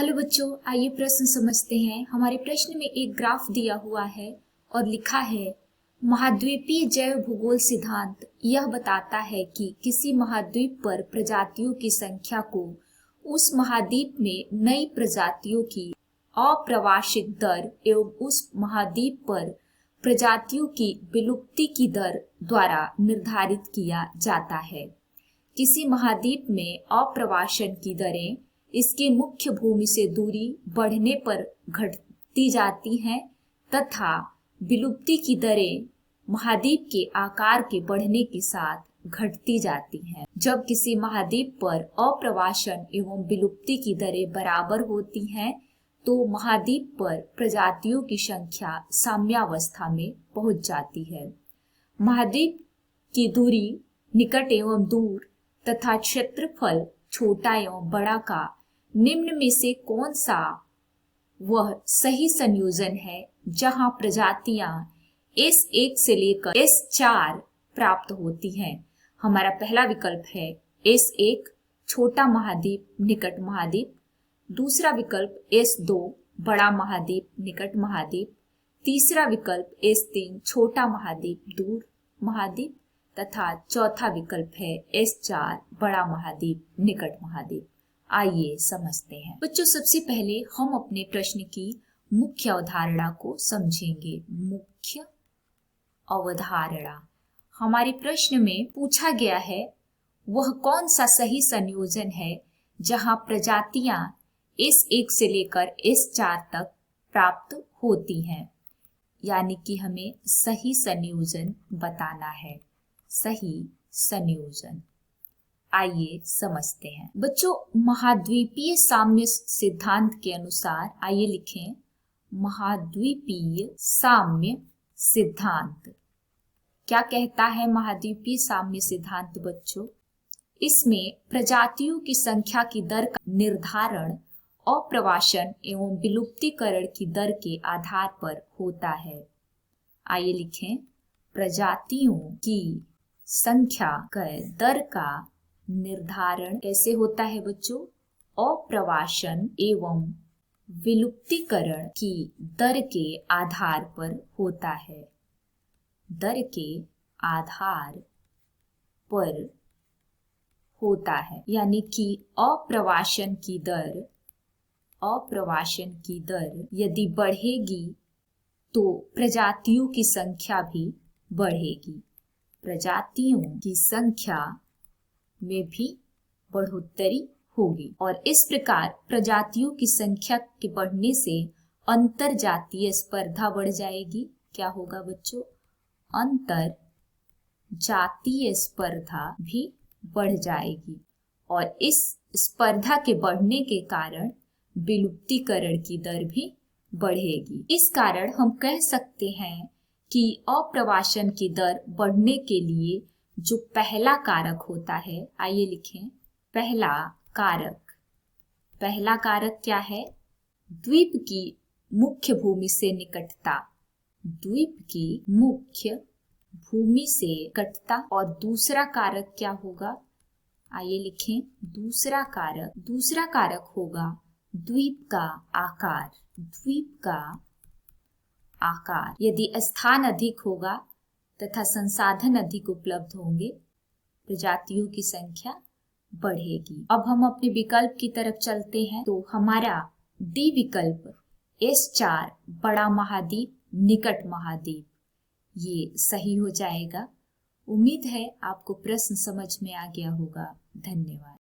Hello बच्चों, आइए प्रश्न समझते हैं। हमारे प्रश्न में एक ग्राफ दिया हुआ है और लिखा है महाद्वीपीय जैव भूगोल सिद्धांत यह बताता है कि किसी महाद्वीप पर प्रजातियों की संख्या को उस महाद्वीप में नई प्रजातियों की अप्रवासित दर एवं उस महाद्वीप पर प्रजातियों की विलुप्ति की दर द्वारा निर्धारित किया जाता है। किसी महाद्वीप में अप्रवासन की दरें इसके मुख्य भूमि से दूरी बढ़ने पर घटती जाती हैं तथा विलुप्ति की दरें महाद्वीप के आकार के बढ़ने के साथ घटती जाती हैं। जब किसी महाद्वीप पर अप्रवासन एवं विलुप्ति की दरें बराबर होती हैं तो महाद्वीप पर प्रजातियों की संख्या साम्यावस्था में पहुंच जाती है। महाद्वीप की दूरी निकट एवं दूर तथा क्षेत्रफल छोटा एवं बड़ा का निम्न में से कौन सा वह सही संयोजन है जहां प्रजातियां S1 से लेकर S4 प्राप्त होती हैं। हमारा पहला विकल्प है S1 छोटा महाद्वीप निकट महाद्वीप, दूसरा विकल्प S2 बड़ा महाद्वीप निकट महाद्वीप, तीसरा विकल्प S3 छोटा महाद्वीप दूर महाद्वीप तथा चौथा विकल्प है S4 बड़ा महाद्वीप निकट महाद्वीप। आइए समझते हैं बच्चों। सबसे पहले हम अपने प्रश्न की मुख्य अवधारणा को समझेंगे। मुख्य अवधारणा हमारे प्रश्न में पूछा गया है वह कौन सा सही संयोजन है जहां प्रजातियां S1 से लेकर S4 तक प्राप्त होती हैं, यानी कि हमें सही संयोजन बताना है। सही संयोजन आइए समझते हैं बच्चों। महाद्वीपीय साम्य सिद्धांत के अनुसार आइए लिखें महाद्वीपीय साम्य सिद्धांत। क्या कहता है महाद्वीपीय साम्य सिद्धांत बच्चों? इसमें प्रजातियों की संख्या की दर का निर्धारण अप्रवासन एवं विलुप्तीकरण की दर के आधार पर होता है। आइए लिखें प्रजातियों की संख्या का दर का निर्धारण कैसे होता है बच्चों? अप्रवासन एवं विलुप्तीकरण की दर के आधार पर होता है। दर के आधार पर होता है, यानी कि अप्रवासन की दर यदि बढ़ेगी तो प्रजातियों की संख्या भी बढ़ेगी। प्रजातियों की संख्या में भी बढ़ोतरी होगी और इस प्रकार प्रजातियों की संख्या के बढ़ने से अंतर जातीय स्पर्धा बढ़ जाएगी। क्या होगा बच्चों? अंतर जातीय स्पर्धा भी बढ़ जाएगी और इस स्पर्धा के बढ़ने के कारण विलुप्तीकरण की दर भी बढ़ेगी। इस कारण हम कह सकते हैं कि अप्रवासन की दर बढ़ने के लिए जो पहला कारक होता है, आइए लिखें पहला कारक क्या है? द्वीप की मुख्य भूमि से निकटता। द्वीप की मुख्य भूमि से निकटता। और दूसरा कारक क्या होगा? आइए लिखें दूसरा कारक होगा द्वीप का आकार। द्वीप का आकार यदि स्थान अधिक होगा तथा संसाधन अधिक उपलब्ध होंगे प्रजातियों की संख्या बढ़ेगी। अब हम अपने विकल्प की तरफ चलते हैं तो हमारा डी विकल्प S4 बड़ा महाद्वीप निकट महाद्वीप ये सही हो जाएगा। उम्मीद है आपको प्रश्न समझ में आ गया होगा। धन्यवाद।